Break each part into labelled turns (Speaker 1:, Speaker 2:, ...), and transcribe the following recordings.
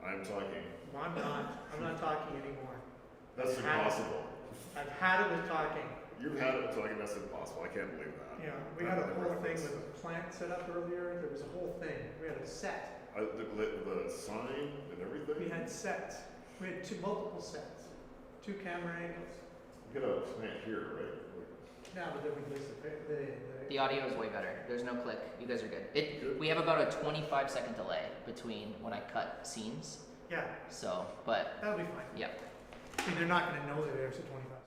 Speaker 1: I'm talking.
Speaker 2: Well, I'm not. I'm not talking anymore.
Speaker 1: That's impossible.
Speaker 2: I've had it with talking.
Speaker 1: You've had it with talking. That's impossible. I can't believe that.
Speaker 2: Yeah, we had a whole thing with a plant set up earlier. There was a whole thing. We had a set.
Speaker 1: The sign and everything.
Speaker 2: We had sets. We had multiple sets, 2 camera angles.
Speaker 1: You got a plant here, right?
Speaker 2: Now, but then we placed
Speaker 3: The audio is way better. There's no click. You guys are good. We have about a 25-second delay between when I cut scenes.
Speaker 2: Yeah.
Speaker 3: So, but
Speaker 2: that'll be fine.
Speaker 3: yeah.
Speaker 2: See, they're not going to know that there's a 25.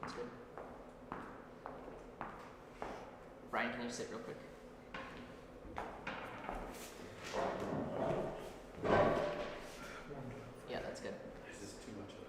Speaker 3: That's good. Brian, can you sit real quick? Yeah, that's good.
Speaker 4: Is this too much of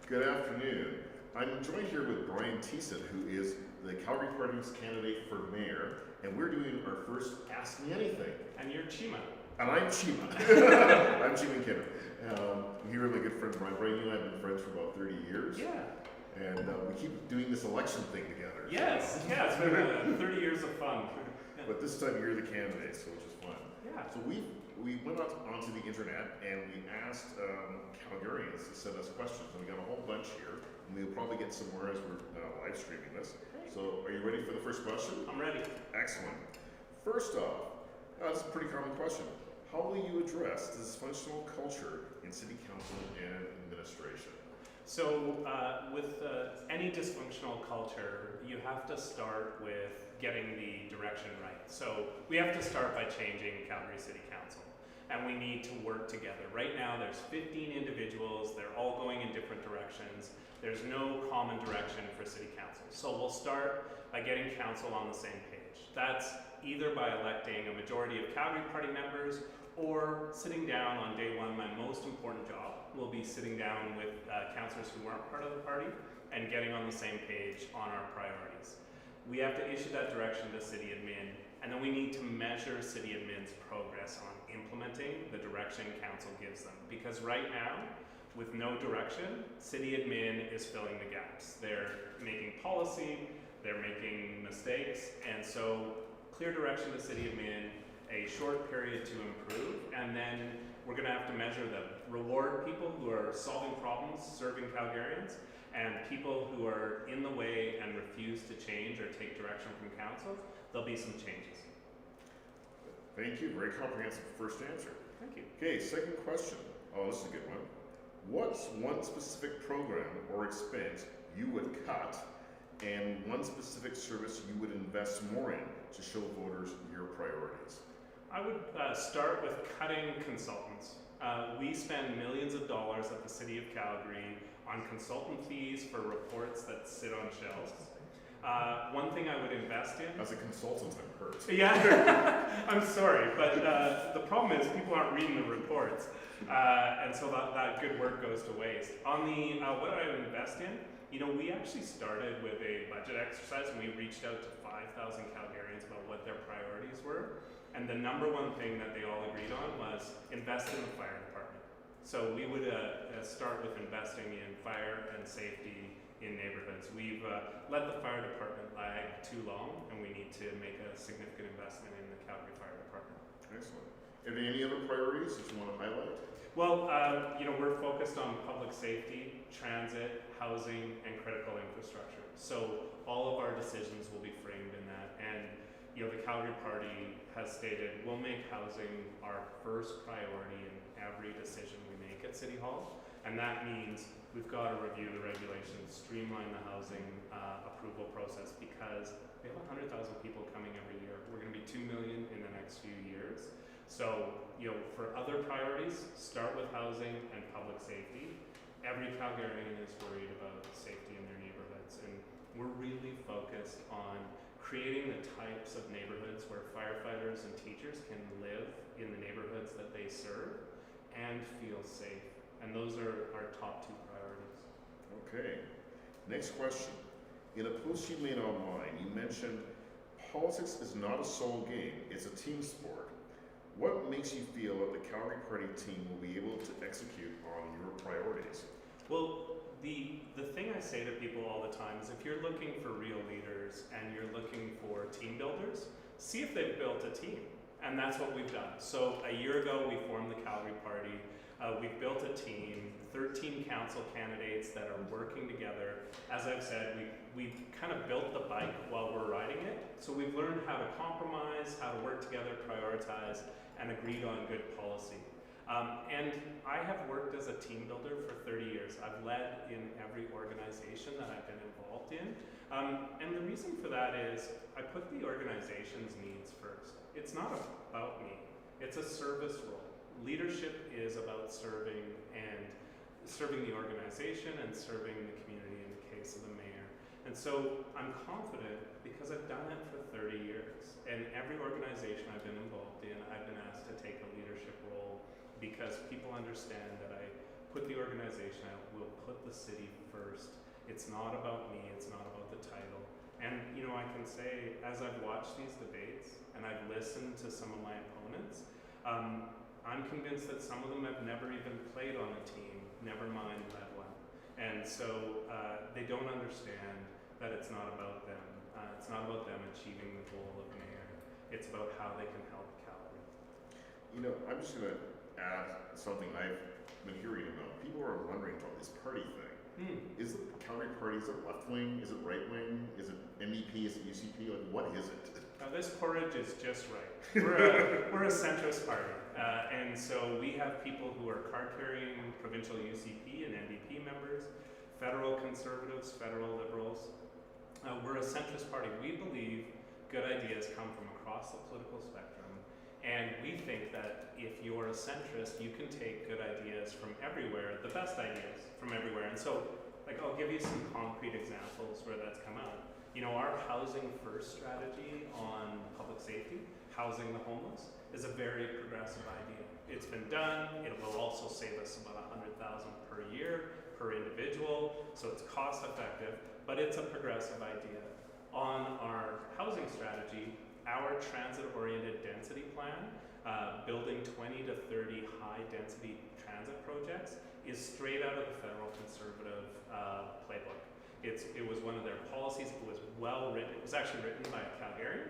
Speaker 1: Good afternoon. I'm joined here with Brian Thiessen, who is the Calgary Party's candidate for mayor, and we're doing our first Ask Me Anything.
Speaker 4: And you're Chima.
Speaker 1: And I'm Chima. I'm Chima Kinner. You're my good friend Brian. Brian, you and I have been friends for about 30 years.
Speaker 4: Yeah.
Speaker 1: And we keep doing this election thing together.
Speaker 4: Yes. Yeah, it's been 30 years of fun.
Speaker 1: But this time you're the candidate, so which is fun.
Speaker 4: Yeah.
Speaker 1: So we went onto the internet and we asked Calgarians to send us questions, and we got a whole bunch here, and we'll probably get some more as we're live streaming this. So are you ready for the first question?
Speaker 4: I'm ready.
Speaker 1: Excellent. First off, this is a pretty common question. How will you address the dysfunctional culture in city council and administration?
Speaker 4: So with any dysfunctional culture, you have to start with getting the direction right. So we have to start by changing Calgary City Council, and we need to work together. Right now there's 15 individuals, they're all going in different directions. There's no common direction for City Council. So we'll start by getting council on the same page. That's either by electing a majority of Calgary Party members or sitting down on day one. My most important job will be sitting down with councillors who weren't part of the party and getting on the same page on our priorities. We have to issue that direction to City Admin, and then we need to measure City Admin's progress on implementing the direction council gives them. Because right now, with no direction, City Admin is filling the gaps. They're making policy, they're making mistakes, and so clear direction to City Admin, a short period to improve, and then we're going to have to measure them. Reward people who are solving problems, serving Calgarians, and people who are in the way and refuse to change or take direction from council. There'll be some changes.
Speaker 1: Thank you. Very comprehensive first answer.
Speaker 4: Thank you.
Speaker 1: Okay, second question. Oh, this is a good one. What's one specific program or expense you would cut, and one specific service you would invest more in to show voters your priorities?
Speaker 4: I would start with cutting consultants. We spend millions of dollars at the City of Calgary on consultant fees for reports that sit on shelves. One thing I would invest in...
Speaker 1: As a consultant, I'm hurt.
Speaker 4: Yeah, I'm sorry, but the problem is people aren't reading the reports, and so that good work goes to waste. On the what I would invest in, we actually started with a budget exercise, and we reached out to 5,000 Calgarians about what their priorities were, and the number one thing that they all agreed on was invest in the fire department. So we would start with investing in fire and safety in neighborhoods. We've let the fire department lag too long, and we need to make a significant investment in the Calgary Fire Department.
Speaker 1: Excellent. Are there any other priorities that you want to highlight?
Speaker 4: Well, we're focused on public safety, transit, housing, and critical infrastructure. So all of our decisions will be framed in that. And the Calgary Party has stated we'll make housing our first priority in every decision we make at City Hall. And that means we've got to review the regulations, streamline the housing approval process, because we have 100,000 people coming every year. We're going to be 2 million in the next few years. So, for other priorities, start with housing and public safety. Every Calgarian is worried about safety in their neighborhoods, and we're really focused on creating the types of neighborhoods where firefighters and teachers can live in the neighborhoods that they serve and feel safe. And those are our top two priorities.
Speaker 1: Okay. Next question. In a post you made online, you mentioned politics is not a solo game, it's a team sport. What makes you feel that the Calgary Party team will be able to execute on your priorities?
Speaker 4: Well, the thing I say to people all the time is if you're looking for real leaders and you're looking for team builders, see if they've built a team. And that's what we've done. So a year ago, we formed the Calgary Party. We've built a team, 13 council candidates that are working together. As I've said, we've kind of built the bike while we're riding it. So we've learned how to compromise, how to work together, prioritize, and agreed on good policy. And I have worked as a team builder for 30 years. I've led in every organization that I've been involved in. And the reason for that is I put the organization's needs first. It's not about me. It's a service role. Leadership is about serving the organization and serving the community in the case of the mayor. And so I'm confident because I've done it for 30 years. And every organization I've been involved in, I've been asked to take a leadership role because people understand that I put the organization out, we'll put the city first. It's not about me, it's not about the title. And you know, I can say, as I've watched these debates and I've listened to some of my opponents, I'm convinced that some of them have never even played on a team, never mind led one. And so they don't understand that it's not about them. It's not about them achieving the goal of mayor. It's about how they can help Calgary.
Speaker 1: You know, I'm just going to add something I've been hearing about. People are wondering about this party thing. Is the Calgary Party, is it left wing? Is it right wing? Is it MEP? Is it UCP? Like, what is it?
Speaker 4: Now this porridge is just right. We're a centrist party. And so we have people who are card-carrying provincial UCP and NDP members, federal conservatives, federal liberals. We're a centrist party. We believe good ideas come from across the political spectrum, and we think that if you're a centrist, you can take good ideas from everywhere, the best ideas from everywhere. And so, like, I'll give you some concrete examples where that's come out. You know, our housing first strategy on public safety, housing the homeless, is a very progressive idea. It's been done. It will also save us about $100,000 per year per individual, so it's cost effective, but it's a progressive idea. On our housing strategy, our transit-oriented density plan, building 20 to 30 high-density transit projects, is straight out of the federal conservative playbook. It was one of their policies. It was well written. It was actually written by a Calgarian,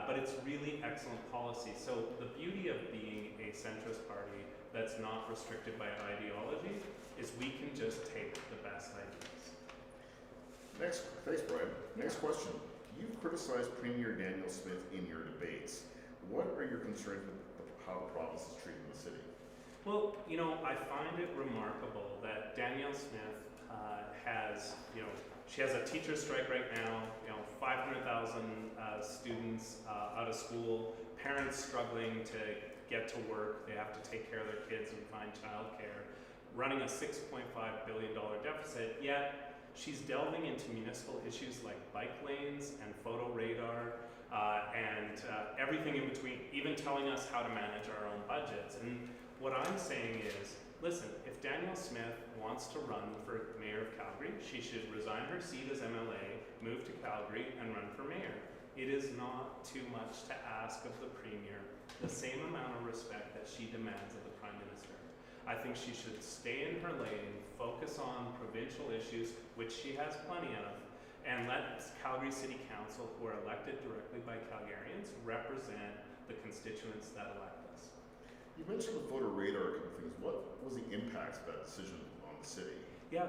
Speaker 4: but it's really excellent policy. So the beauty of being a centrist party that's not restricted by ideology is we can just take the best ideas.
Speaker 1: Thanks, Brian. Next question. You've criticized Premier Daniel Smith in your debates. What are your concerns with how the province is treating the city?
Speaker 4: Well, you know, I find it remarkable that Danielle Smith she has a teacher strike right now, 500,000 students out of school, parents struggling to get to work, they have to take care of their kids and find childcare, running a $6.5 billion deficit, yet she's delving into municipal issues like bike lanes and photo radar and everything in between, even telling us how to manage our own budgets. And what I'm saying is, listen, if Danielle Smith wants to run for mayor of Calgary, she should resign her seat as MLA, move to Calgary, and run for mayor. It is not too much to ask of the premier the same amount of respect that she demands of the prime minister. I think she should stay in her lane, focus on provincial issues, which she has plenty of, and let Calgary City Council, who are elected directly by Calgarians, represent the constituents that elect us.
Speaker 1: You mentioned the voter radar, a couple things. What was the impact of that decision on the city?
Speaker 4: Yeah,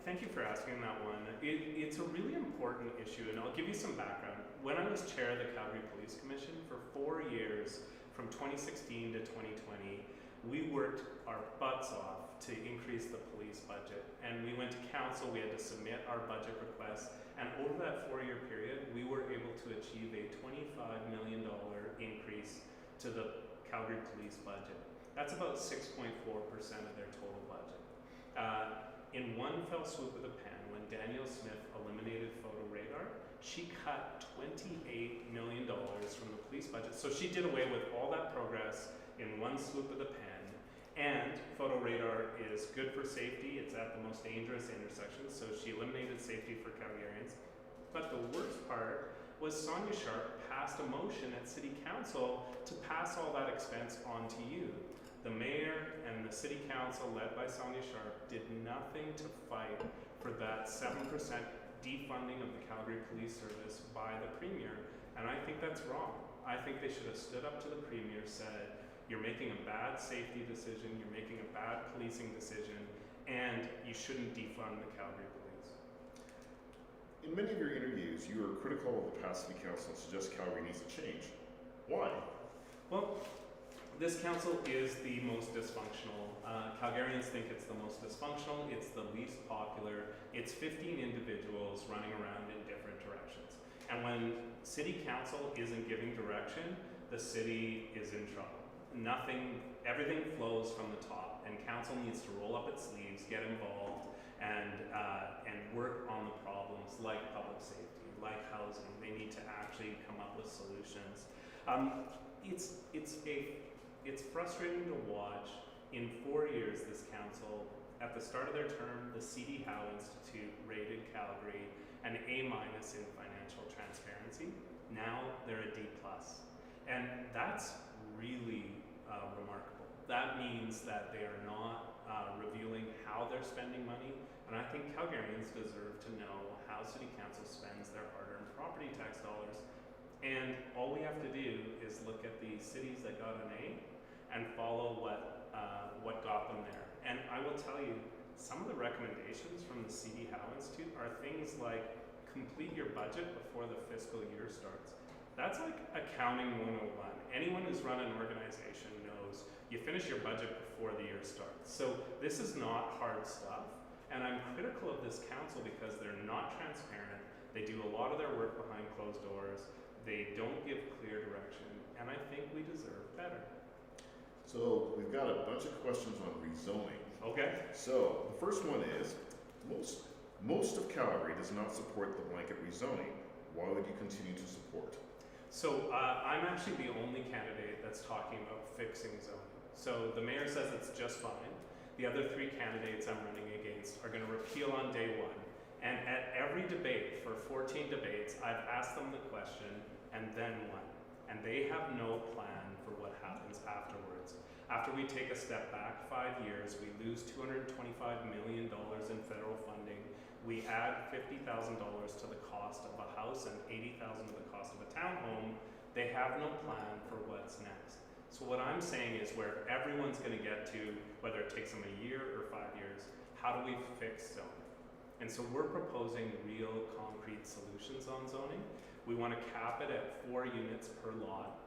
Speaker 4: thank you for asking that one. It's a really important issue, and I'll give you some background. When I was chair of the Calgary Police Commission for 4 years, from 2016 to 2020, we worked our butts off to increase the police budget. And we went to council, we had to submit our budget requests, and over that 4-year period, we were able to achieve a $25 million increase to the Calgary police budget. That's about 6.4% of their total budget. In one fell swoop of the pen, when Danielle Smith eliminated photo radar, she cut $28 million from the police budget. So she did away with all that progress in one swoop of the pen. And photo radar is good for safety. It's at the most dangerous intersections. So she eliminated safety for Calgarians. But the worst part was Sonia Sharp passed a motion at City Council to pass all that expense on to you. The mayor and the City Council, led by Sonia Sharp, did nothing to fight for that 7% defunding of the Calgary Police Service by the Premier, and I think that's wrong. I think they should have stood up to the Premier, said, you're making a bad safety decision, you're making a bad policing decision, and you shouldn't defund the Calgary Police.
Speaker 1: In many of your interviews, you are critical of the past City Council and suggest Calgary needs to change. Why?
Speaker 4: Well, this council is the most dysfunctional. Calgarians think it's the most dysfunctional, it's the least popular, it's 15 individuals running around in different directions. And when City Council isn't giving direction, the city is in trouble. Everything flows from the top, and council needs to roll up its sleeves, get involved, and work on the problems like public safety, like housing. They need to actually come up with solutions. It's frustrating to watch. In 4 years, this council At the start of their term, the C.D. Howe Institute rated Calgary an A- in financial transparency. Now they're a D+. And that's really remarkable. That means that they are not revealing how they're spending money. And I think Calgarians deserve to know how City Council spends their hard-earned property tax dollars. And all we have to do is look at the cities that got an A and follow what got them there. And I will tell you, some of the recommendations from the C.D. Howe Institute are things like complete your budget before the fiscal year starts. That's like accounting 101. Anyone who's run an organization knows you finish your budget before the year starts. So this is not hard stuff. And I'm critical of this council because they're not transparent. They do a lot of their work behind closed doors. They don't give clear direction. And I think we deserve better.
Speaker 1: So we've got a bunch of questions on rezoning.
Speaker 4: Okay.
Speaker 1: So the first one is, most of Calgary does not support the blanket rezoning. Why would you continue to support?
Speaker 4: So I'm actually the only candidate that's talking about fixing zoning. So the mayor says it's just fine. The other three candidates I'm running against are going to repeal on day one. And at every debate, for 14 debates, I've asked them the question, and then what? And they have no plan for what happens afterwards. After we take a step back 5 years, we lose $225 million in federal funding. We add $50,000 to the cost of a house and $80,000 to the cost of a townhome. They have no plan for what's next. So what I'm saying is where everyone's going to get to, whether it takes them a year or 5 years, how do we fix zoning? And so we're proposing real concrete solutions on zoning. We want to cap it at 4 units per lot.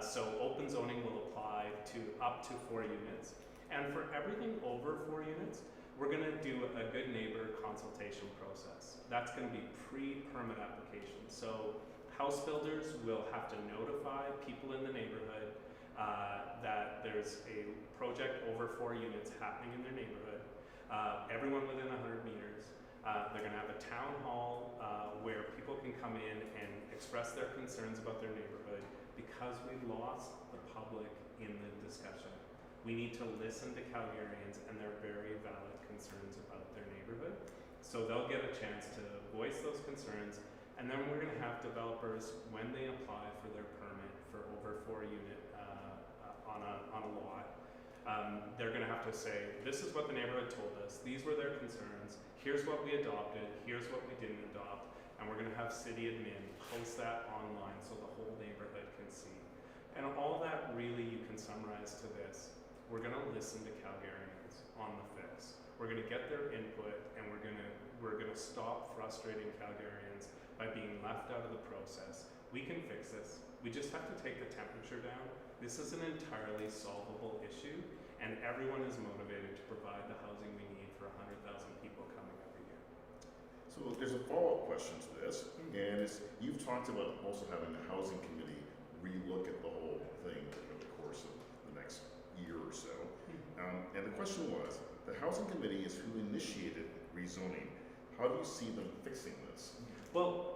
Speaker 4: So open zoning will apply to up to 4 units. And for everything over 4 units, we're going to do a good neighbor consultation process. That's going to be pre-permit application. So house builders will have to notify people in the neighborhood that there's a project over 4 units happening in their neighborhood. Everyone within 100 meters. They're going to have a town hall where people can come in and express their concerns about their neighborhood because we lost the public in the discussion. We need to listen to Calgarians and their very valid concerns about their neighborhood. So they'll get a chance to voice those concerns, and then we're going to have developers, when they apply for their permit for over 4 unit on a lot, they're going to have to say, this is what the neighborhood told us, these were their concerns, here's what we adopted, here's what we didn't adopt, and we're going to have city admin post that online so the whole neighborhood can see. And all that really you can summarize to this. We're going to listen to Calgarians on the fix. We're going to get their input, and we're going to stop frustrating Calgarians by being left out of the process. We can fix this. We just have to take the temperature down. This is an entirely solvable issue, and everyone is motivated to provide the housing we need for 100,000 people coming every year.
Speaker 1: So there's a follow-up question to this, and you've talked about also having the housing committee relook at the whole thing over the course of the next year or so. And the question was, the housing committee is who initiated rezoning. How do you see them fixing this?
Speaker 4: Well,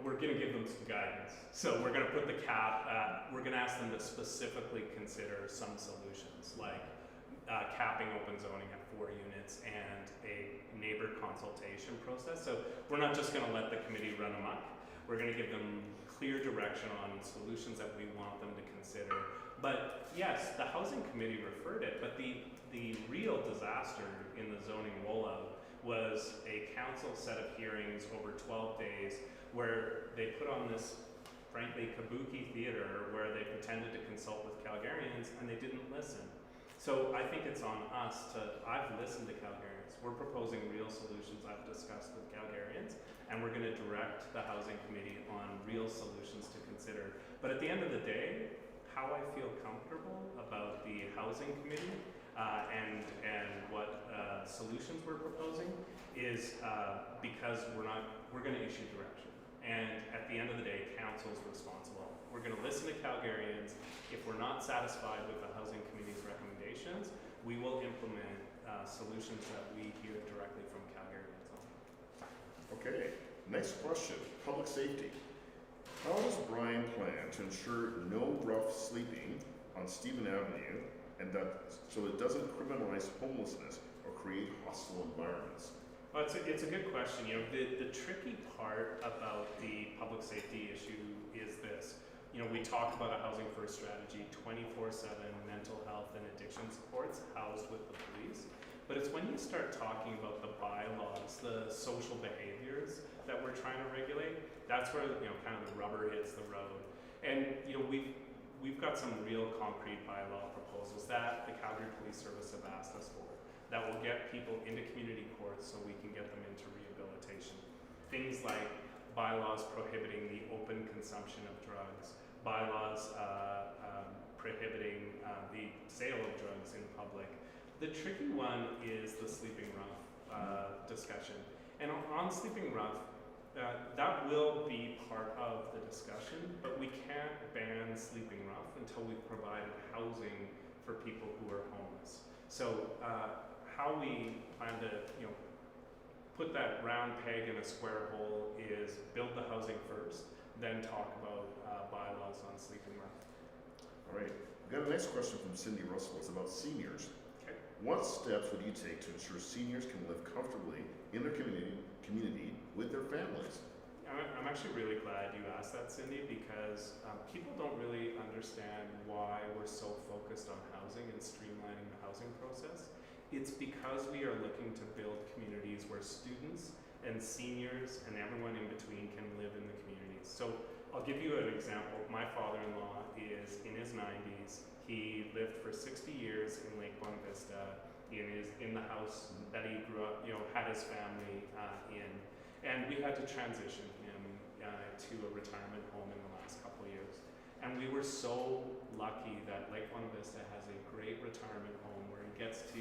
Speaker 4: we're going to give them some guidance. So we're going to put the cap, we're going to ask them to specifically consider some solutions, like capping open zoning at 4 units and a neighbor consultation process. So we're not just going to let the committee run amok. We're going to give them clear direction on solutions that we want them to consider. But yes, the housing committee referred it, but the real disaster in the zoning rollout was a council set of hearings over 12 days where they put on this, frankly, kabuki theater where they pretended to consult with Calgarians and they didn't listen. So I think it's on us I've listened to Calgarians. We're proposing real solutions I've discussed with Calgarians, and we're going to direct the housing committee on real solutions to consider. But at the end of the day, how I feel comfortable about the housing committee and what solutions we're proposing is because we're going to issue direction. And at the end of the day, council's responsible. We're going to listen to Calgarians. If we're not satisfied with the housing committee's recommendations, we will implement solutions that we hear directly from Calgarians on. Okay.
Speaker 1: Next question, public safety. How does Brian plan to ensure no rough sleeping on Stephen Avenue and that so it doesn't criminalize homelessness or create hostile environments?
Speaker 4: Well, it's a good question. You know, the tricky part about the public safety issue is this. You know, we talk about a housing first strategy, 24/7 mental health and addiction supports housed with the police. But it's when you start talking about the bylaws, the social behaviors that we're trying to regulate, that's where, you know, kind of the rubber hits the road. And, you know, we've got some real concrete bylaw proposals that the Calgary Police Service have asked us for that will get people into community courts so we can get them into rehabilitation. Things like bylaws prohibiting the open consumption of drugs, bylaws prohibiting the sale of drugs in public. The tricky one is the sleeping rough discussion. And on sleeping rough, that will be part of the discussion, but we can't ban sleeping rough until we've provided housing for people who are homeless. So how we plan to, you know, put that round peg in a square hole is build the housing first, then talk about bylaws on sleeping rough.
Speaker 1: All right, we've got a next question from Cindy Russell. It's about seniors.
Speaker 4: Okay.
Speaker 1: What steps would you take to ensure seniors can live comfortably in their community with their families?
Speaker 4: I'm actually really glad you asked that, Cindy, because people don't really understand why we're so focused on housing and streamlining the housing process. It's because we are looking to build communities where students and seniors and everyone in between can live in the communities. So I'll give you an example. My father-in-law is in his 90s. He lived for 60 years in Lake Buena Vista. He is in the house that he grew up, you know, had his family in. And we had to transition him to a retirement home in the last couple of years. And we were so lucky that Lake Buena Vista has a great retirement home where he gets to,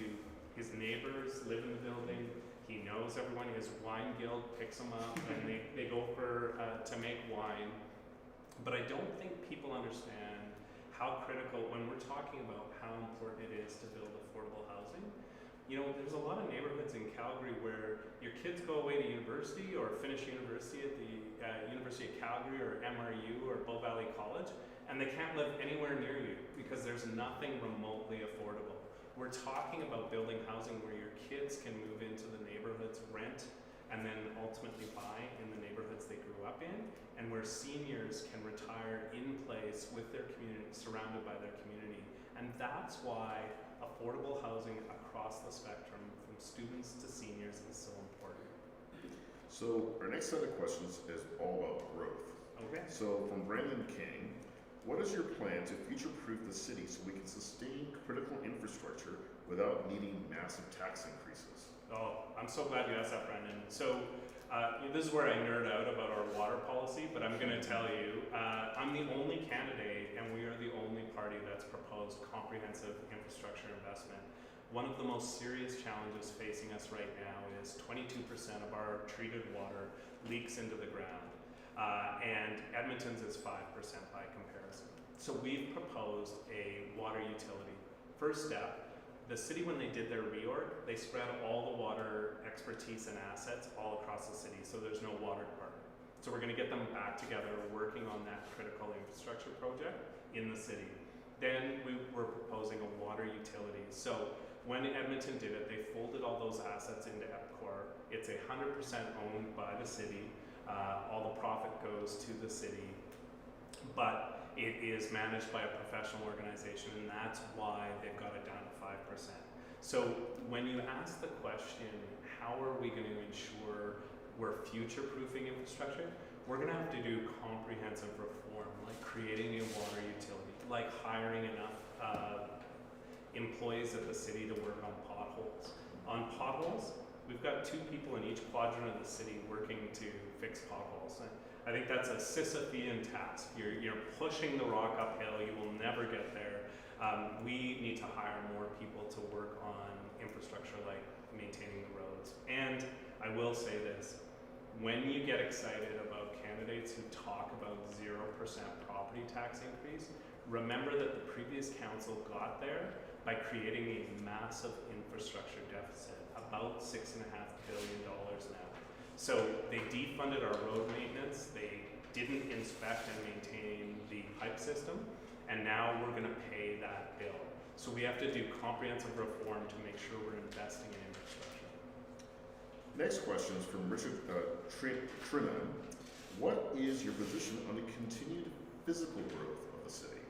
Speaker 4: his neighbors live in the building, he knows everyone, his wine guild picks him up and they go for, to make wine. But I don't think people understand how critical, when we're talking about how important it is to build affordable housing, you know, there's a lot of neighborhoods in Calgary where your kids go away to university or finish university at the University of Calgary or MRU or Bow Valley College, and they can't live anywhere near you because there's nothing remotely affordable. We're talking about building housing where your kids can move into the neighborhoods, rent, and then ultimately buy in the neighborhoods they grew up in, and where seniors can retire in place with their community, surrounded by their community. And that's why affordable housing across the spectrum, from students to seniors, is so important.
Speaker 1: So our next set of questions is all about growth.
Speaker 4: Okay.
Speaker 1: So from Brandon King, what is your plan to future-proof the city so we can sustain critical infrastructure without needing massive tax increases?
Speaker 4: Oh, I'm so glad you asked that, Brendan. So this is where I nerd out about our water policy, but I'm going to tell you, I'm the only candidate and we are the only party that's proposed comprehensive infrastructure investment. One of the most serious challenges facing us right now is 22% of our treated water leaks into the ground, and Edmonton's is 5% by comparison. So we've proposed a water utility. First step, the city, when they did their reorg, they spread all the water expertise and assets all across the city, so there's no water department. So we're going to get them back together working on that critical infrastructure project in the city. Then we were proposing a water utility. So when Edmonton did it, they folded all those assets into EPCOR. It's 100% owned by the city. All the profit goes to the city, but it is managed by a professional organization, and that's why they've got it down to 5%. So when you ask the question, how are we going to ensure we're future-proofing infrastructure, we're going to have to do comprehensive reform, like creating a water utility, like hiring enough employees at the city to work on potholes. On potholes, we've got 2 people in each quadrant of the city working to fix potholes. And I think that's a Sisyphean task. You're pushing the rock uphill, you will never get there. We need to hire more people to work on infrastructure like maintaining the roads. And I will say this, when you get excited about candidates who talk about 0% property tax increase, remember that the previous council got there by creating a massive infrastructure deficit, about $6.5 billion now. So they defunded our road maintenance, they didn't inspect and maintain the pipe system, and now we're going to pay that bill. So we have to do comprehensive reform to make sure we're investing in infrastructure.
Speaker 1: Next question is from Richard Trinan. What is your position on the continued physical growth of the city?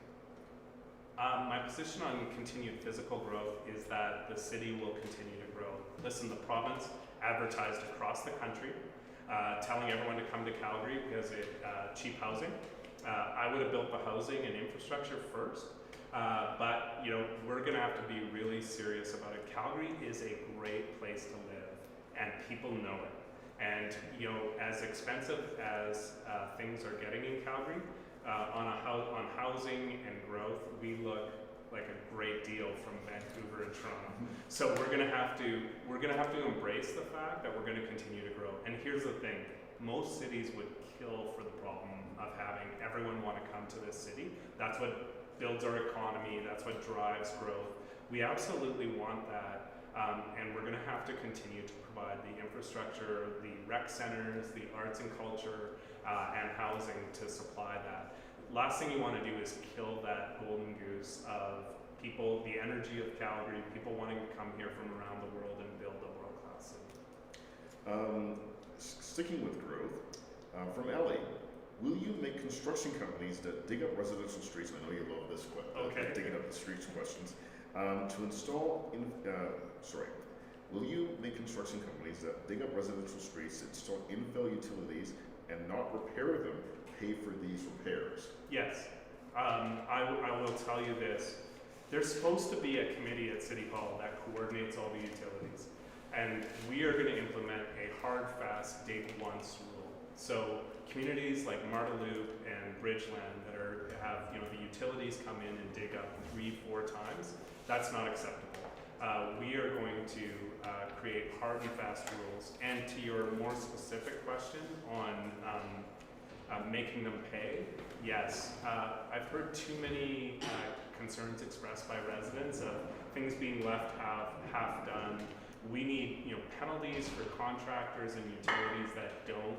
Speaker 4: My position on continued physical growth is that the city will continue to grow. Listen, the province advertised across the country, telling everyone to come to Calgary because it cheap housing. I would have built the housing and infrastructure first, but you know we're going to have to be really serious about it. Calgary is a great place to live, and people know it. And you know, as expensive as things are getting in Calgary, on housing and growth, we look like a great deal from Vancouver and Toronto. So we're gonna have to embrace the fact that we're gonna continue to grow. And here's the thing: most cities would kill for the problem of having everyone want to come to this city. That's what builds our economy. That's what drives growth. We absolutely want that. And we're going to have to continue to provide the infrastructure, the rec centers, the arts and culture, and housing to supply that. Last thing you want to do is kill that golden goose of people, the energy of Calgary, people wanting to come here from around the world and build a world-class city.
Speaker 1: Sticking with growth, from Ellie, will you make construction companies that dig up residential streets, I know you love this
Speaker 4: Okay.
Speaker 1: digging up the streets questions, to install, will you make construction companies that dig up residential streets, install infill utilities, and not repair them, pay for these repairs?
Speaker 4: Yes. I will tell you this. There's supposed to be a committee at City Hall that coordinates all the utilities. And we are going to implement a hard, fast, dig once rule. So communities like Marteloup and Bridgeland that have the utilities come in and dig up 3-4 times, that's not acceptable. We are going to create hard and fast rules. And to your more specific question on making them pay, yes, I've heard too many concerns expressed by residents of things being left half done. We need penalties for contractors and utilities that don't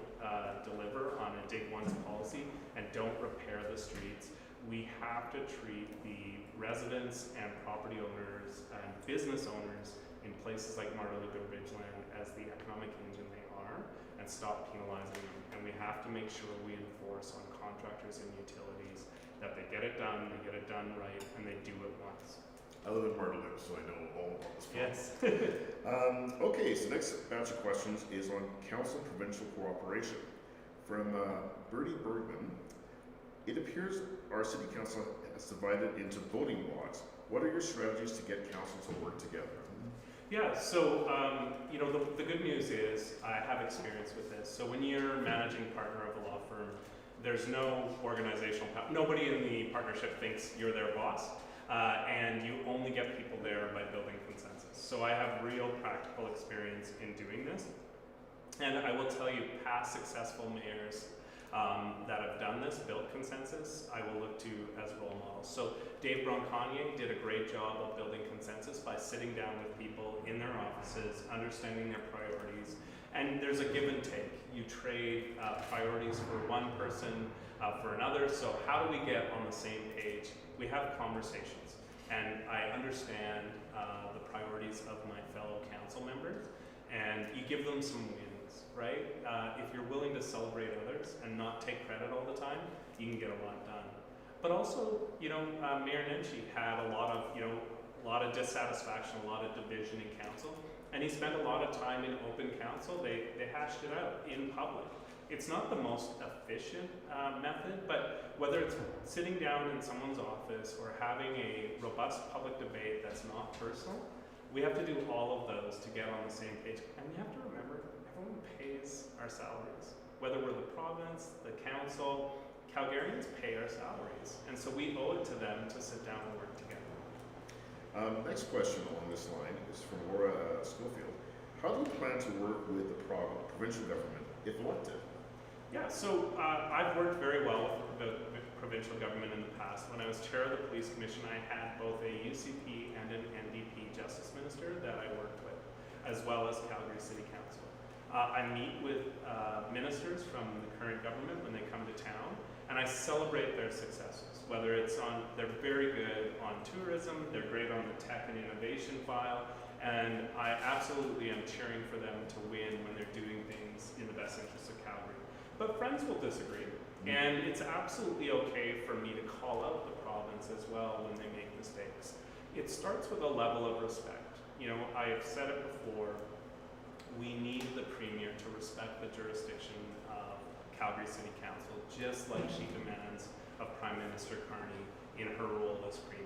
Speaker 4: deliver on a dig once policy and don't repair the streets. We have to treat the residents and property owners and business owners in places like Marteloup and Ridgeland as the economic engine they are, and stop penalizing them. And we have to make sure we enforce on contractors and utilities that they get it done right, and they do it once.
Speaker 1: I live in Marteloup, so I know all about this problem.
Speaker 4: Yes.
Speaker 1: Okay, so next batch of questions is on council-provincial cooperation. From Bertie Bergman, it appears our city council has divided into voting blocks. What are your strategies to get council to work together?
Speaker 4: Yeah, so the good news is I have experience with this. So when you're managing partner of a law firm, there's no organizational power. Nobody in the partnership thinks you're their boss, and you only get people there by building consensus. So I have real practical experience in doing this, and I will tell you, past successful mayors that have done this, built consensus, I will look to as role models. So Dave Bronconnier did a great job of building consensus by sitting down with people in their offices, understanding their priorities, and there's a give and take. You trade priorities for one person for another, so how do we get on the same page? We have conversations, and I understand the priorities of my fellow council members, and you give them some wins, right? If you're willing to celebrate others and not take credit all the time, you can get a lot done. But also, Mayor Nenshi had a lot of dissatisfaction, a lot of division in council, and he spent a lot of time in open council. They hashed it out in public. It's not the most efficient method, but whether it's sitting down in someone's office or having a robust public debate that's not personal, we have to do all of those to get on the same page. And you have to remember, everyone pays our salaries. Whether we're the province, the council, Calgarians pay our salaries. And so we owe it to them to sit down and work together.
Speaker 1: Next question along this line is from Laura Schofield. How do you plan to work with the provincial government if elected?
Speaker 4: Yeah, so I've worked very well with the provincial government in the past. When I was chair of the police commission, I had both a UCP and an NDP justice minister that I worked with, as well as Calgary City Council. I meet with ministers from the current government when they come to town, and I celebrate their successes. Whether it's they're very good on tourism, they're great on the tech and innovation file, And I absolutely am cheering for them to win when they're doing things in the best interest of Calgary. But friends will disagree. And it's absolutely okay for me to call out the province as well when they make mistakes. It starts with a level of respect. You know, I have said it before, we need the Premier to respect the jurisdiction of Calgary City Council, just like she demands of Prime Minister Carney in her role as Premier.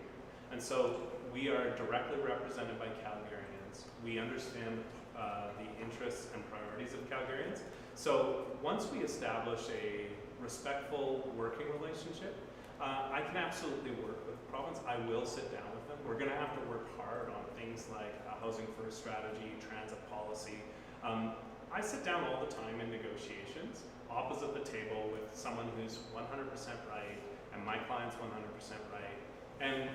Speaker 4: And so we are directly represented by Calgarians. We understand the interests and priorities of Calgarians. So once we establish a respectful working relationship, I can absolutely work with the province. I will sit down with them. We're going to have to work hard on things like housing first strategy, transit policy. I sit down all the time in negotiations, opposite the table with someone who's 100% right, and my client's 100% right. And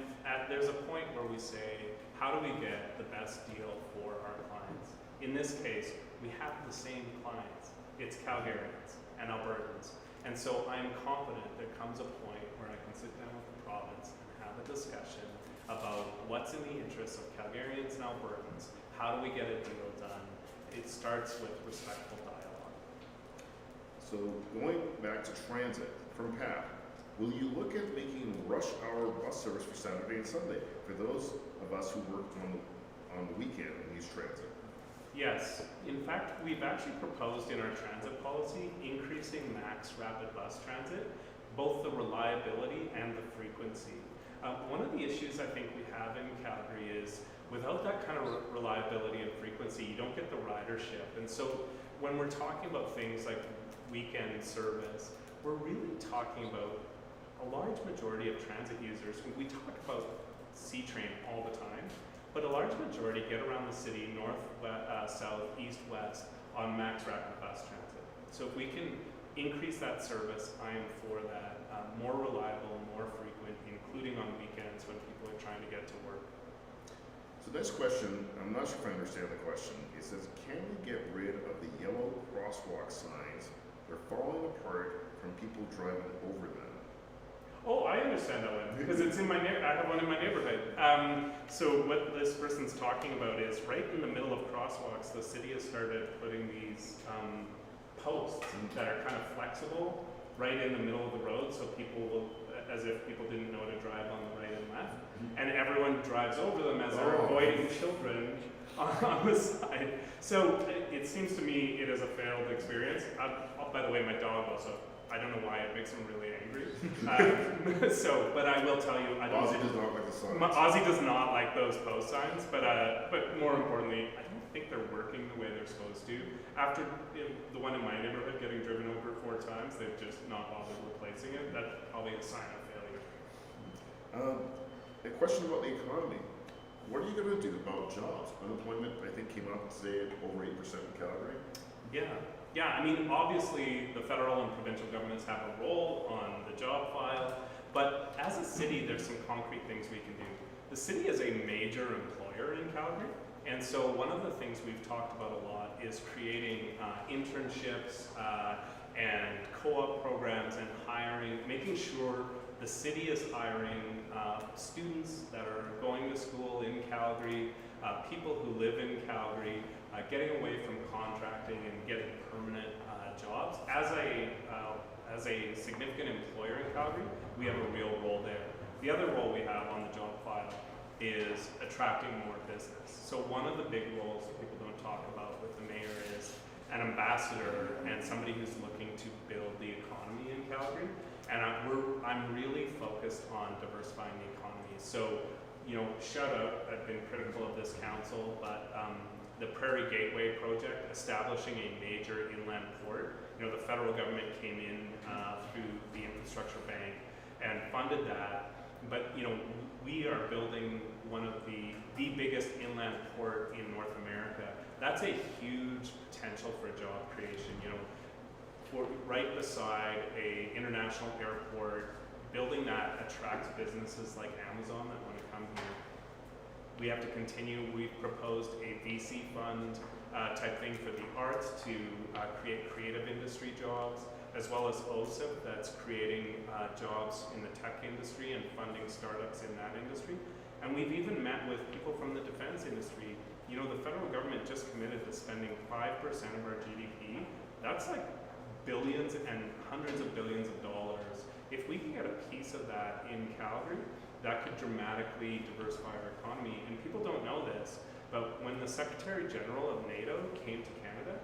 Speaker 4: there's a point where we say, how do we get the best deal for our clients? In this case, we have the same clients. It's Calgarians and Albertans. And so I'm confident there comes a point where I can sit down with the province and have a discussion about what's in the interests of Calgarians and Albertans. How do we get a deal done? It starts with respectful dialogue.
Speaker 1: So going back to transit, from Pat, will you look at making rush hour bus service for Saturday and Sunday for those of us who work on the weekend and use transit?
Speaker 4: Yes. In fact, we've actually proposed in our transit policy increasing max rapid bus transit, both the reliability and the frequency. One of the issues I think we have in Calgary is without that kind of reliability and frequency, you don't get the ridership. And so when we're talking about things like weekend service, we're really talking about a large majority of transit users. We talk about C-Train all the time, but a large majority get around the city north, south, east, west on max rapid bus transit. So if we can increase that service, I am for that. More reliable, more frequent, including on weekends when people are trying to get to work.
Speaker 1: So next question, I'm not sure if I understand the question. It says, can we get rid of the yellow crosswalk signs? They're falling apart from people driving over them.
Speaker 4: Oh, I understand that one because it's in my I have one in my neighborhood. So what this person's talking about is right in the middle of crosswalks, the city has started putting these posts that are kind of flexible right in the middle of the road, so people will, as if people didn't know to drive on the right and left, and everyone drives over them as they're avoiding children on the side. So it seems to me it is a failed experience. By the way, my dog also, I don't know why it makes him really angry. But I will tell you,
Speaker 1: Ozzy does not like the signs.
Speaker 4: Ozzy does not like those post signs, but more importantly, I don't think they're working the way they're supposed to. After the one in my neighborhood getting driven over 4 times, they've just not bothered replacing it. That's probably a sign of failure.
Speaker 1: A question about the economy. What are you going to do about jobs? Unemployment, I think, came up today at over 8% in Calgary.
Speaker 4: Yeah, I mean, obviously the federal and provincial governments have a role on the job file, but as a city, there's some concrete things we can do. The city is a major employer in Calgary, and so one of the things we've talked about a lot is creating internships and co-op programs and hiring, making sure the city is hiring students that are going to school in Calgary, people who live in Calgary, getting away from contracting and getting permanent jobs. As a significant employer in Calgary, we have a real role there. The other role we have on the job file is attracting more business. So one of the big roles that people don't talk about with the mayor is an ambassador and somebody who's looking to build the economy in Calgary. And I'm really focused on diversifying the economy. So, shout out, I've been critical of this council, but the Prairie Gateway project, establishing a major inland port. The federal government came in through the infrastructure bank and funded that. But we are building one of the biggest inland port in North America. That's a huge potential for job creation. Right beside a international airport, building that attracts businesses like Amazon that want to come here. We have to continue. We've proposed a VC fund type thing for the arts to create creative industry jobs, as well as OSIP that's creating jobs in the tech industry and funding startups in that industry. And we've even met with people from the defense industry You know, the federal government just committed to spending 5% of our GDP. That's like billions and hundreds of billions of dollars. If we can get a piece of that in Calgary, that could dramatically diversify our economy. And people don't know this, but when the Secretary General of NATO came to Canada,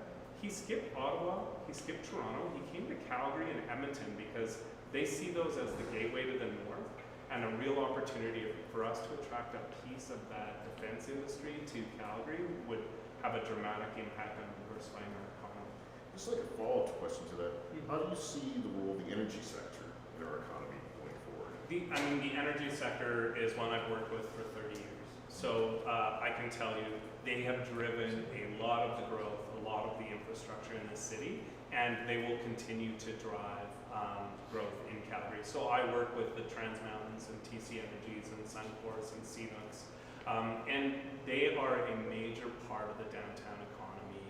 Speaker 4: he skipped Ottawa, he skipped Toronto, he came to Calgary and Edmonton because they see those as the gateway to the north and a real opportunity for us to attract a piece of that defense industry to Calgary would have a dramatic impact on diversifying our economy.
Speaker 1: Just like a follow-up question to that, how do you see the role of the energy sector in our economy going forward?
Speaker 4: The energy sector is one I've worked with for 30 years. So I can tell you, they have driven a lot of the growth, a lot of the infrastructure in the city, and they will continue to drive growth in Calgary. So I work with the Trans Mountains and TC Energies and Sunforce and CNOOCs, and they are a major part of the downtown economy,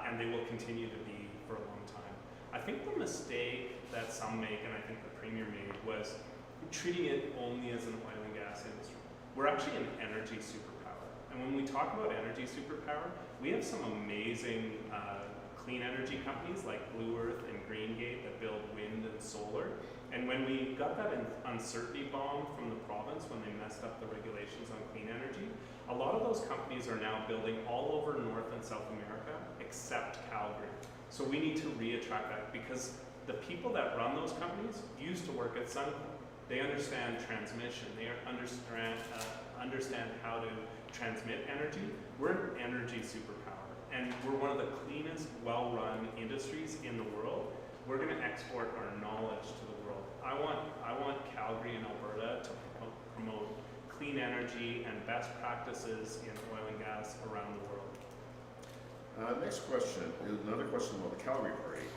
Speaker 4: and they will continue to be for a long time. I think the mistake that some make, and I think the Premier made, was treating it only as an oil and gas industry. We're actually an energy superpower. And when we talk about energy superpower, we have some amazing clean energy companies like Blue Earth and Greengate that build wind and solar. And when we got that uncertainty bomb from the province when they messed up the regulations on clean energy, a lot of those companies are now building all over North and South America except Calgary. So we need to reattract that because the people that run those companies used to work at Suncor. They understand transmission. They understand how to transmit energy. We're an energy superpower, and we're one of the cleanest, well-run industries in the world. We're going to export our knowledge to the world. I want Calgary and Alberta to promote clean energy and best practices in oil and gas around the world.
Speaker 1: Next question is another question about the Calgary Party.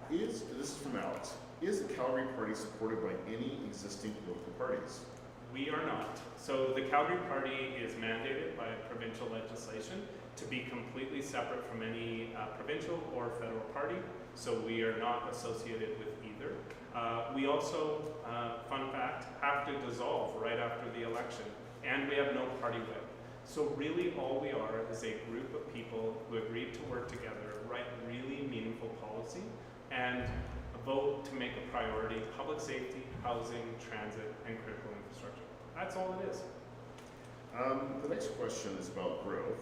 Speaker 1: This is from Alex. Is the Calgary Party supported by any existing political parties?
Speaker 4: We are not. So the Calgary Party is mandated by provincial legislation to be completely separate from any provincial or federal party. So we are not associated with either. We also, fun fact, have to dissolve right after the election, and we have no party whip. So really all we are is a group of people who agreed to work together, write really meaningful policy, and vote to make a priority public safety, housing, transit, and critical infrastructure. That's all it is.
Speaker 1: The next question is about growth,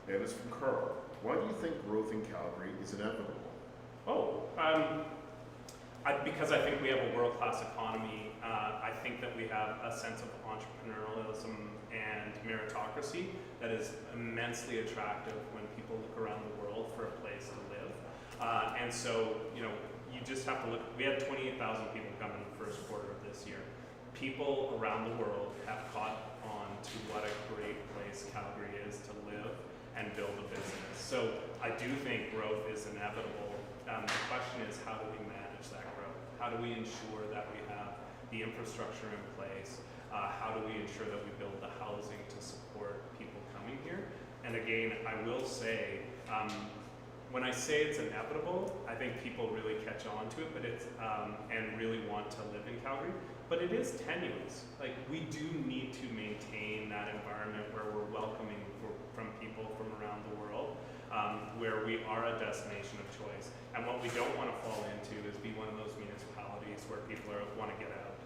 Speaker 1: and it's from Carl. Why do you think growth in Calgary is inevitable?
Speaker 4: Because I think we have a world-class economy. I think that we have a sense of entrepreneurialism and meritocracy that is immensely attractive when people look around the world for a place to live. And so, you know, you just have to look. We had 28,000 people come in the first quarter of this year. People around the world have caught on to what a great place Calgary is to live and build a business. So I do think growth is inevitable. The question is, how do we manage that growth? How do we ensure that we have the infrastructure in place? How do we ensure that we build the housing to support people coming here? And again, I will say, when I say it's inevitable, I think people really catch on to it, but it's and really want to live in Calgary. But it is tenuous. Like, we do need to maintain that environment where we're welcoming from people from around the world, where we are a destination of choice. And what we don't want to fall into is be one of those municipalities where people want to get out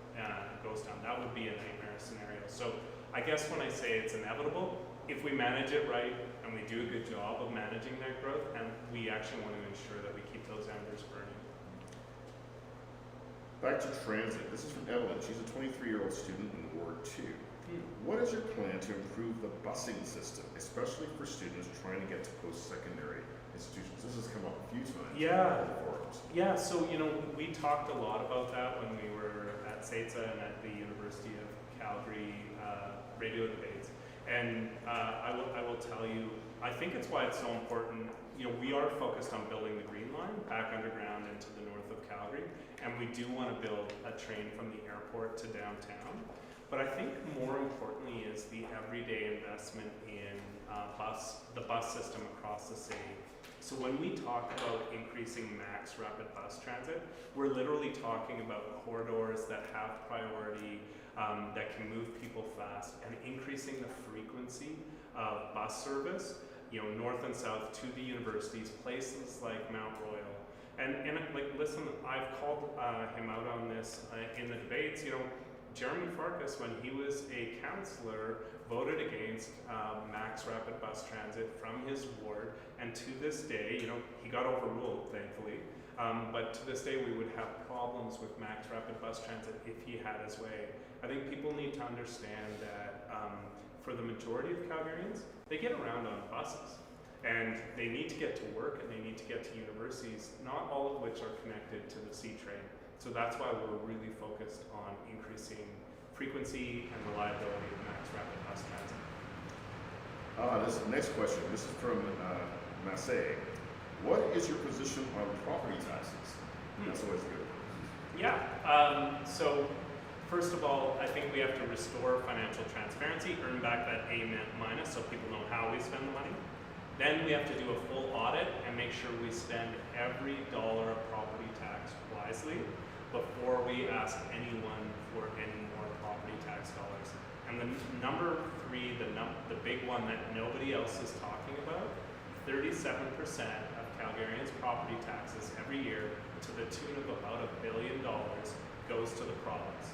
Speaker 4: ghost town. That would be a nightmare scenario. So I guess when I say it's inevitable, if we manage it right and we do a good job of managing that growth, and we actually want to ensure that we keep those embers burning.
Speaker 1: Back to transit. This is from Evelyn. She's a 23-year-old student in Ward 2. What is your plan to improve the busing system, especially for students trying to get to post-secondary institutions? This has come up a few times.
Speaker 4: Yeah.
Speaker 1: In the forums.
Speaker 4: Yeah, so, you know, we talked a lot about that when we were at SATSA and at the University of Calgary radio debates. And I will tell you, I think it's why it's so important. You know, we are focused on building the Green Line back underground into the north of Calgary, and we do want to build a train from the airport to downtown. But I think more importantly is the everyday investment in the bus system across the city. So when we talk about increasing max rapid bus transit, we're literally talking about corridors that have priority, that can move people fast, and increasing the frequency of bus service, north and south to the universities, places like Mount Royal. And like, listen, I've called him out on this in the debates. Jeremy Farkas, when he was a councillor, voted against Max Rapid Bus Transit from his ward, and to this day, he got overruled, thankfully. But to this day, we would have problems with Max Rapid Bus Transit if he had his way. I think people need to understand that for the majority of Calgarians, they get around on buses. And they need to get to work and they need to get to universities, not all of which are connected to the C train. So that's why we're really focused on increasing frequency and reliability of Max Rapid Bus Transit.
Speaker 1: This next question, this is from Massey. What is your position on property taxes? That's always good.
Speaker 4: Yeah, so first of all, I think we have to restore financial transparency, earn back that A minus so people know how we spend the money. Then we have to do a full audit and make sure we spend every dollar of property tax wisely before we ask anyone for any more property tax dollars. And the number 3, the big one that nobody else is talking about, 37% of Calgarians' property taxes every year, to the tune of about $1 billion, goes to the province.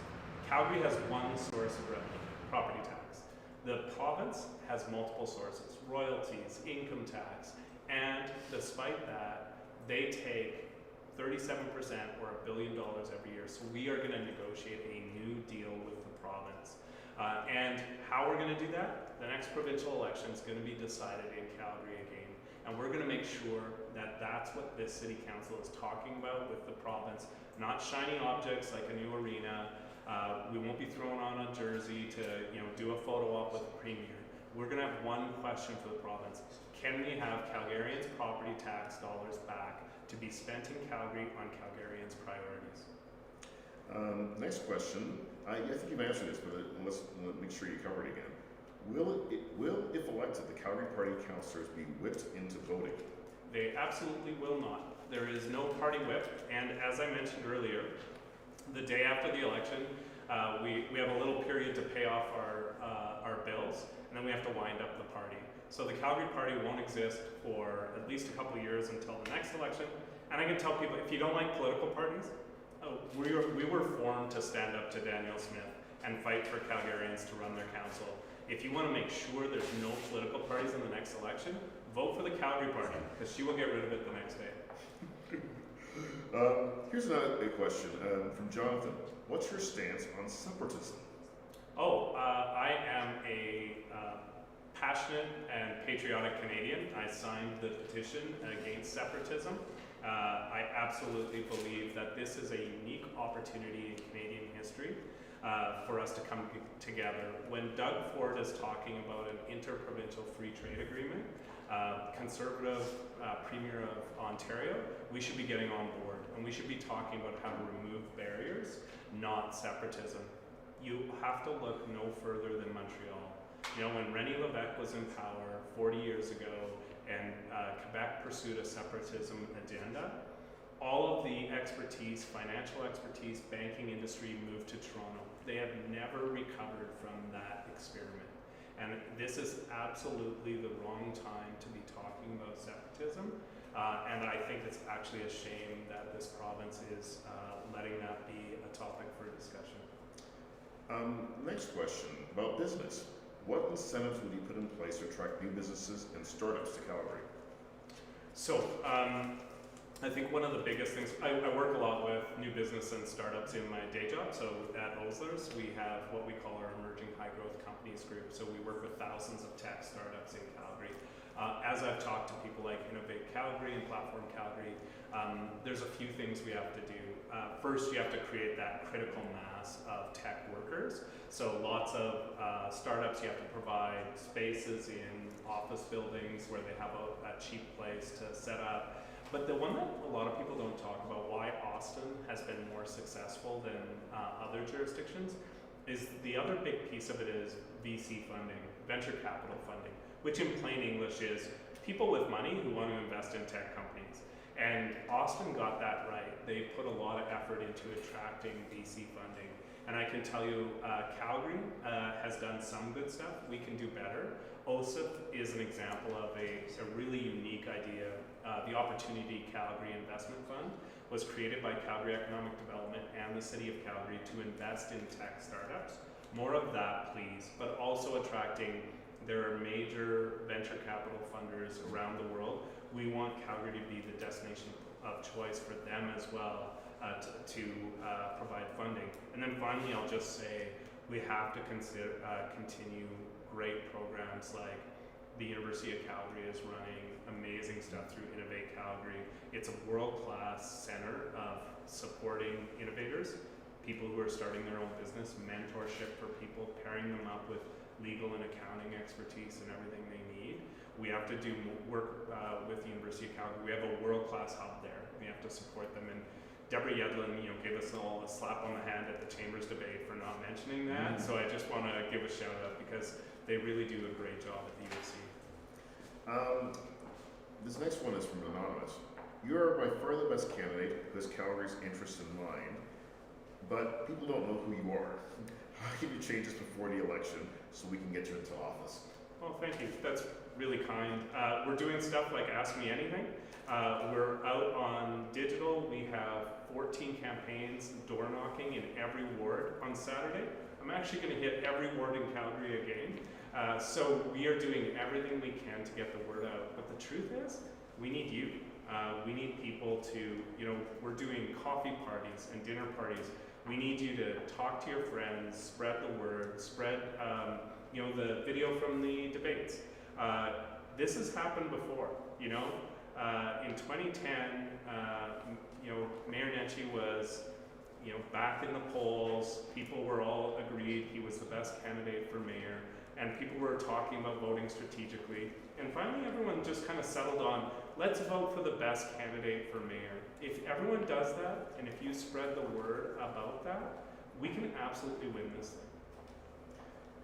Speaker 4: Calgary has one source of revenue, property tax. The province has multiple sources, royalties, income tax, and despite that, they take 37% or $1 billion every year. So we are going to negotiate a new deal with the province. And how we're going to do that? The next provincial election is going to be decided in Calgary again. And we're going to make sure that that's what this city council is talking about with the province, not shiny objects like a new arena. We won't be throwing on a jersey to do a photo op with the premier. We're going to have one question for the province. Can we have Calgarians' property tax dollars back to be spent in Calgary on Calgarians' priorities?
Speaker 1: Next question. I think you've answered this, but let's make sure you cover it again. Will, if elected, the Calgary Party councillors be whipped into voting?
Speaker 4: They absolutely will not. There is no party whip, and as I mentioned earlier, the day after the election, we have a little period to pay off our bills, and then we have to wind up the party. So the Calgary Party won't exist for at least a couple of years until the next election. And I can tell people, if you don't like political parties, we were formed to stand up to Danielle Smith and fight for Calgarians to run their council. If you want to make sure there's no political parties in the next election, vote for the Calgary Party, because she will get rid of it the next day.
Speaker 1: Here's another question from Jonathan. What's your stance on separatism?
Speaker 4: I am a passionate and patriotic Canadian. I signed the petition against separatism. I absolutely believe that this is a unique opportunity in Canadian history for us to come together. When Doug Ford is talking about an interprovincial free trade agreement, Conservative Premier of Ontario, we should be getting on board, and we should be talking about how to remove barriers, not separatism. You have to look no further than Montreal. When René Lévesque was in power 40 years ago and Quebec pursued a separatism agenda, all of the expertise, financial expertise, banking industry moved to Toronto. They have never recovered from that experiment. And this is absolutely the wrong time to be talking about separatism. And I think it's actually a shame that this province is letting that be a topic for discussion.
Speaker 1: Next question about business. What incentives would you put in place to attract new businesses and startups to Calgary?
Speaker 4: So, I think one of the biggest things, I work a lot with new business and startups in my day job. So at Osler's, we have what we call our emerging high growth companies group. So we work with thousands of tech startups in Calgary. As I've talked to people like Innovate Calgary and Platform Calgary, there's a few things we have to do. First, you have to create that critical mass of tech workers. So lots of startups, you have to provide spaces in office buildings where they have a cheap place to set up. But the one that a lot of people don't talk about, why Austin has been more successful than other jurisdictions, is the other big piece of it is VC funding, venture capital funding, which in plain English is people with money who want to invest in tech companies. And Austin got that right. They put a lot of effort into attracting VC funding. And I can tell you, Calgary has done some good stuff. We can do better. OSIP is an example of a really unique idea. The Opportunity Calgary Investment Fund was created by Calgary Economic Development and the City of Calgary to invest in tech startups. More of that, please, but also attracting, there are major venture capital funders around the world. We want Calgary to be the destination of choice for them as well to provide funding. And then finally, I'll just say we have to continue great programs like the University of Calgary is running amazing stuff through Innovate Calgary. It's a world-class center of supporting innovators, people who are starting their own business, mentorship for people, pairing them up with legal and accounting expertise and everything they need. We have to do work with the University of Calgary. We have a world-class hub there. We have to support them. And Deborah Yedlin, gave us all a slap on the hand at the Chambers debate for not mentioning that. So I just want to give a shout out because they really do a great job at the UC.
Speaker 1: This next one is from Anonymous. You are by far the best candidate who has Calgary's interest in mind, but people don't know who you are. How can you change this before the election so we can get you into office?
Speaker 4: Well, thank you. That's really kind. We're doing stuff like Ask Me Anything. We're out on digital. We have 14 campaigns, door knocking in every ward on Saturday. I'm actually going to hit every ward in Calgary again. So we are doing everything we can to get the word out. But the truth is, we need you. We need people to, we're doing coffee parties and dinner parties. We need you to talk to your friends, spread the word, spread, the video from the debates. This has happened before, in 2010, Mayor Nenshi was, back in the polls. People were all agreed he was the best candidate for mayor, and people were talking about voting strategically. And finally, everyone just kind of settled on, let's vote for the best candidate for mayor. If everyone does that, and if you spread the word about that, we can absolutely win this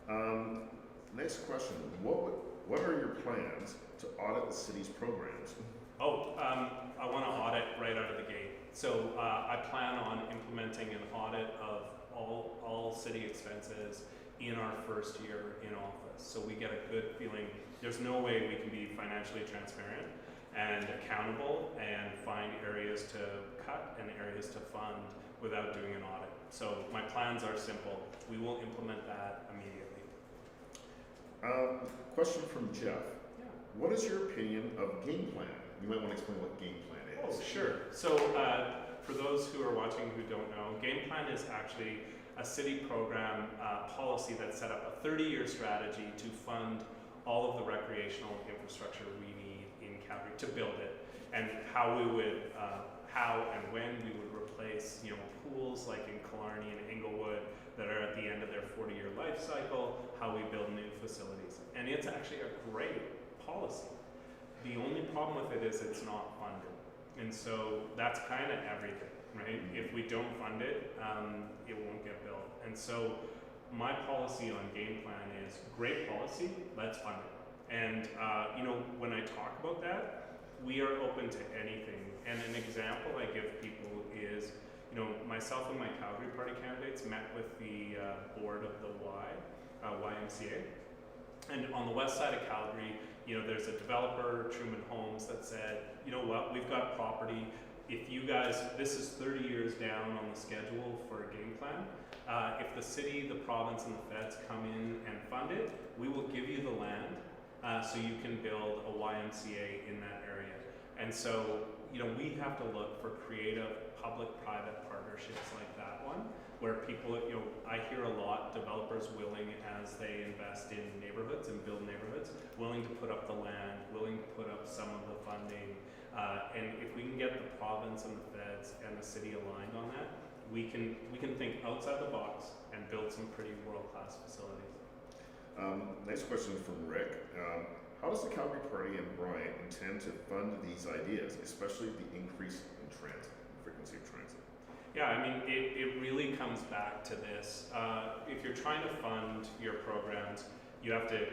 Speaker 4: thing.
Speaker 1: Next question. What are your plans to audit the city's programs?
Speaker 4: I want to audit right out of the gate. So I plan on implementing an audit of all city expenses in our first year in office. So we get a good feeling. There's no way we can be financially transparent and accountable and find areas to cut and areas to fund without doing an audit. So my plans are simple. We will implement that immediately.
Speaker 1: Question from Jeff.
Speaker 4: Yeah.
Speaker 1: What is your opinion of game plan? You might want to explain what game plan is.
Speaker 4: Oh, sure. So for those who are watching who don't know, game plan is actually a city program policy that set up a 30-year strategy to fund all of the recreational infrastructure we need in Calgary to build it, and how we would, how and when we would replace, pools like in Killarney and Inglewood that are at the end of their 40-year life cycle, how we build new facilities. And it's actually a great policy. The only problem with it is it's not funded. And so that's kind of everything, right? If we don't fund it, it won't get built. And so my policy on game plan is great policy, let's fund it. And when I talk about that, we are open to anything. And an example I give people is, myself and my Calgary Party candidates met with the board of the YMCA. And on the west side of Calgary, there's a developer, Truman Homes, that said, you know what, we've got property. If you guys, this is 30 years down on the schedule for a game plan. If the city, the province, and the feds come in and fund it, we will give you the land so you can build a YMCA in that area. And so, we have to look for creative public-private partnerships like that one, where people, I hear a lot, developers willing, as they invest in neighborhoods and build neighborhoods, willing to put up the land, willing to put up some of the funding. And if we can get the province and the feds and the city aligned on that, we can think outside the box and build some pretty world-class facilities.
Speaker 1: Next question from Rick. How does the Calgary Party and Brian intend to fund these ideas, especially the increase in transit, frequency of transit?
Speaker 4: Yeah, I mean, it really comes back to this. If you're trying to fund your programs, you have to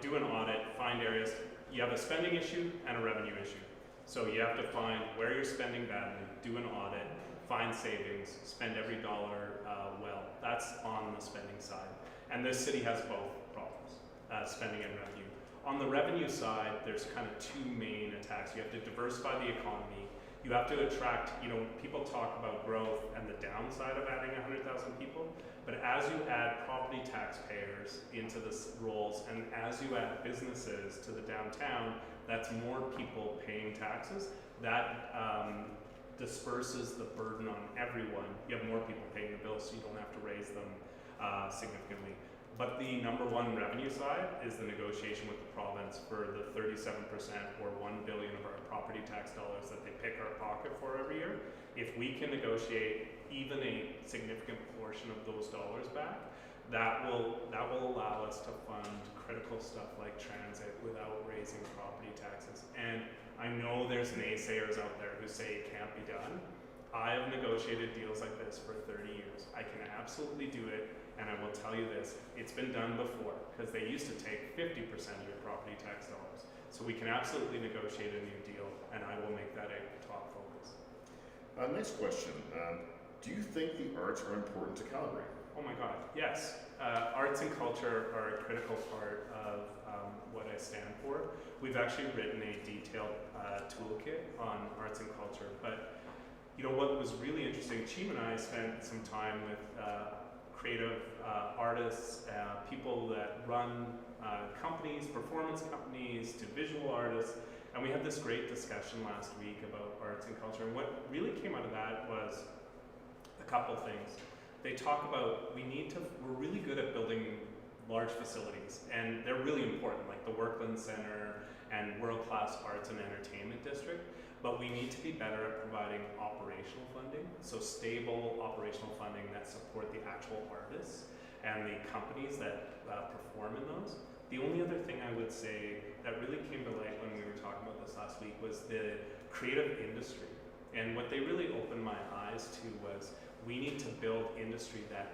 Speaker 4: do an audit, find areas. You have a spending issue and a revenue issue. So you have to find where you're spending badly, do an audit, find savings, spend every dollar well. That's on the spending side. And this city has both problems, spending and revenue. On the revenue side, there's kind of two main attacks. You have to diversify the economy. You have to attract, people talk about growth and the downside of adding 100,000 people, but as you add property taxpayers into the roles and as you add businesses to the downtown, that's more people paying taxes. That disperses the burden on everyone. You have more people paying the bills, so you don't have to raise them significantly. But the number one revenue side is the negotiation with the province for the 37% or $1 billion of our property tax dollars that they pick our pocket for every year. If we can negotiate even a significant portion of those dollars back, that will allow us to fund critical stuff like transit without raising property taxes. And I know there's naysayers out there who say it can't be done. I have negotiated deals like this for 30 years. I can absolutely do it. And I will tell you this, it's been done before, because they used to take 50% of your property tax dollars. So we can absolutely negotiate a new deal, and I will make that a top focus.
Speaker 1: Next question. Do you think the arts are important to Calgary?
Speaker 4: Oh my God, yes. Arts and culture are a critical part of what I stand for. We've actually written a detailed toolkit on arts and culture, but what was really interesting, Chima and I spent some time with creative artists, people that run companies, performance companies, to visual artists, and we had this great discussion last week about arts and culture. And what really came out of that was a couple things. They talk about we're really good at building large facilities, and they're really important, like the Workland Center and world-class arts and entertainment district. But we need to be better at providing operational funding, so stable operational funding that support the actual artists and the companies that perform in those. The only other thing I would say that really came to light when we were talking about this last week was the creative industry. And what they really opened my eyes to was we need to build industry that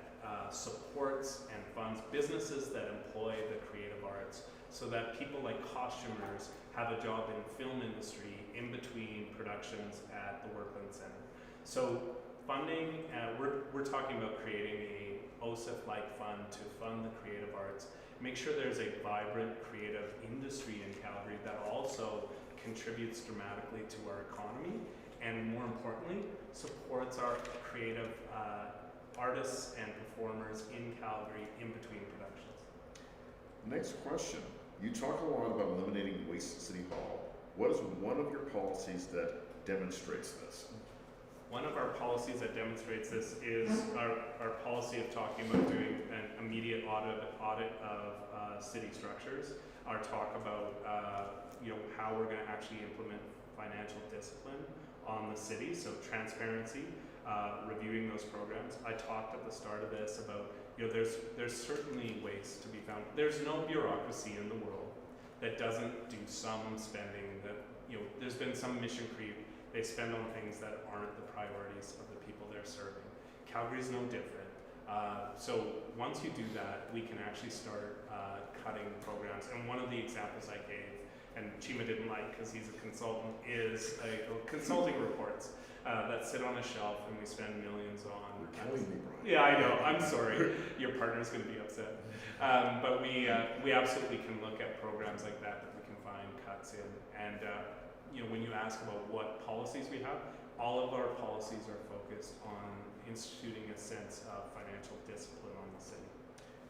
Speaker 4: supports and funds businesses that employ the creative arts, so that people like costumers have a job in film industry in between productions at the Workland Center. So funding, we're talking about creating a OSIF-like fund to fund the creative arts, make sure there's a vibrant creative industry in Calgary that also contributes dramatically to our economy, and more importantly, supports our creative artists and performers in Calgary in between productions.
Speaker 1: Next question. You talk a lot about eliminating waste at City Hall. What is one of your policies that demonstrates this?
Speaker 4: One of our policies that demonstrates this is our policy of talking about doing an immediate audit of city structures. Our talk about how we're going to actually implement financial discipline on the city, so transparency, reviewing those programs. I talked at the start of this about there's certainly ways to be found. There's no bureaucracy in the world that doesn't do some spending that, there's been some mission creep. They spend on things that aren't the priorities of the people they're serving. Calgary's no different. So once you do that, we can actually start cutting programs. And one of the examples I gave, and Chima didn't like because he's a consultant, is consulting reports that sit on a shelf and we spend millions on.
Speaker 1: You're killing me, Brian.
Speaker 4: Yeah, I know. I'm sorry. Your partner's going to be upset. But we absolutely can look at programs like that we can find cuts in. And when you ask about what policies we have, all of our policies are focused on instituting a sense of financial discipline on the city.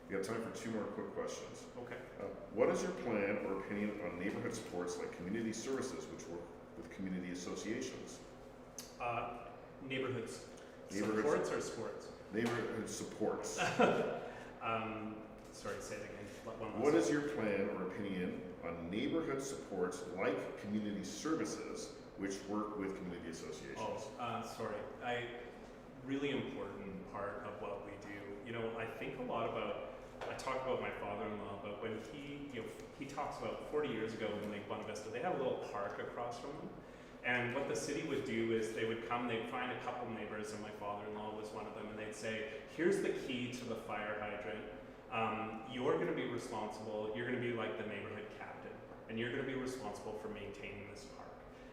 Speaker 1: We have time for two more quick questions.
Speaker 4: Okay.
Speaker 1: What is your plan or opinion on neighborhood supports like community services, which work with community associations?
Speaker 4: Neighborhoods.
Speaker 1: Neighborhoods.
Speaker 4: Supports or sports?
Speaker 1: Neighborhood supports.
Speaker 4: Sorry, say it again.
Speaker 1: What is your plan or opinion on neighborhood supports like community services, which work with community associations?
Speaker 4: Sorry. Really important part of what we do. I think a lot about, I talk about my father-in-law, but when he talks about 40 years ago in Lake Buena Vista, they had a little park across from them. And what the city would do is they would come, they'd find a couple neighbors, and my father-in-law was one of them, and they'd say, here's the key to the fire hydrant. You're going to be responsible, you're going to be like the neighborhood captain, and you're going to be responsible for maintaining this park.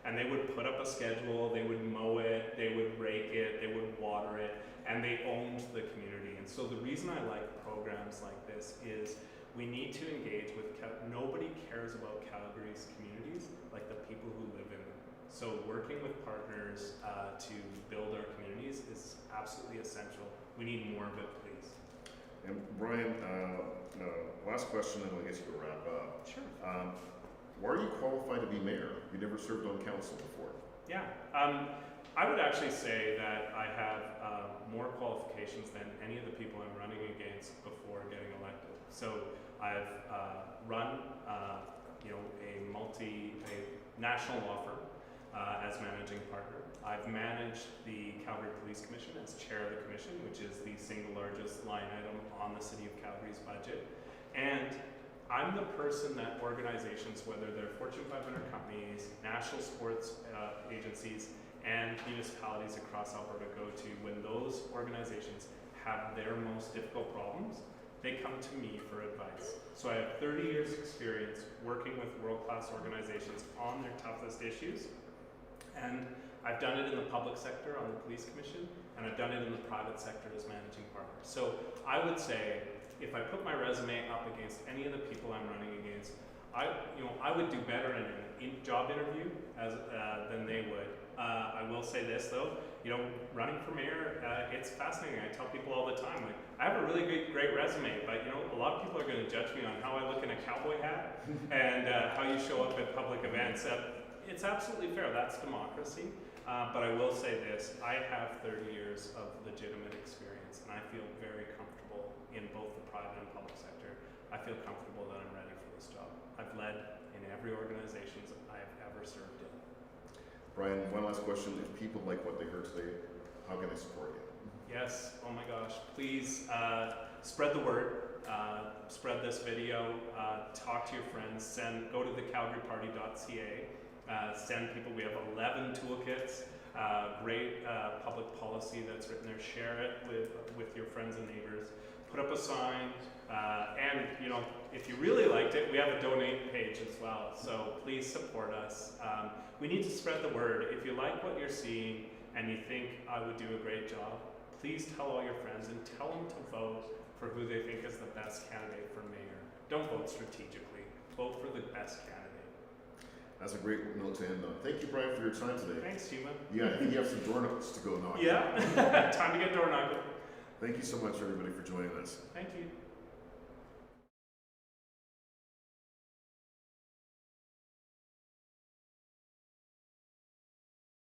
Speaker 4: and they would put up a schedule, they would mow it, they would rake it, they would water it, and they owned the community. And so the reason I like programs like this is we need to engage with, nobody cares about Calgary's communities like the people who live in them. So working with partners to build our communities is absolutely essential. We need more of it, please.
Speaker 1: And Brian, last question, and I guess you can wrap up.
Speaker 4: Sure.
Speaker 1: Why are you qualified to be mayor? You never served on council before.
Speaker 4: Yeah. I would actually say that I have more qualifications than any of the people I'm running against before getting elected. So I've run, a national law firm as managing partner. I've managed the Calgary Police Commission as chair of the commission, which is the single largest line item on the City of Calgary's budget. And I'm the person that organizations, whether they're Fortune 500 companies, national sports agencies, and municipalities across Alberta go to when those organizations have their most difficult problems, they come to me for advice. So I have 30 years experience working with world-class organizations on their toughest issues. And I've done it in the public sector on the police commission, and I've done it in the private sector as managing partner. So I would say, if I put my resume up against any of the people I'm running against, I would do better in a job interview than they would. I will say this though, running for mayor, it's fascinating. I tell people all the time, like, I have a really great resume, but a lot of people are going to judge me on how I look in a cowboy hat and how you show up at public events. It's absolutely fair. That's democracy. But I will say this, I have 30 years of legitimate experience, and I feel very comfortable in both the private and public sector. I feel comfortable that I'm ready for this job. I've led in every organization I've ever served in.
Speaker 1: Brian, one last question. If people like what they heard today, how can they support you?
Speaker 4: Yes, oh my gosh, please spread the word, spread this video, talk to your friends, go to the calgaryparty.ca, send people, we have 11 toolkits, great public policy that's written there, share it with your friends and neighbors, put up a sign, and if you really liked it, we have a donate page as well, so please support us. We need to spread the word. If you like what you're seeing and you think I would do a great job, please tell all your friends and tell them to vote for who they think is the best candidate for mayor. Don't vote strategically. Vote for the best candidate.
Speaker 1: That's a great note to end on. Thank you, Brian, for your time today.
Speaker 4: Thanks, Stephen.
Speaker 1: Yeah, I think you have some door knocks to go knock.
Speaker 4: Yeah, time to get door knocking.
Speaker 1: Thank you so much, everybody, for joining us.
Speaker 4: Thank you.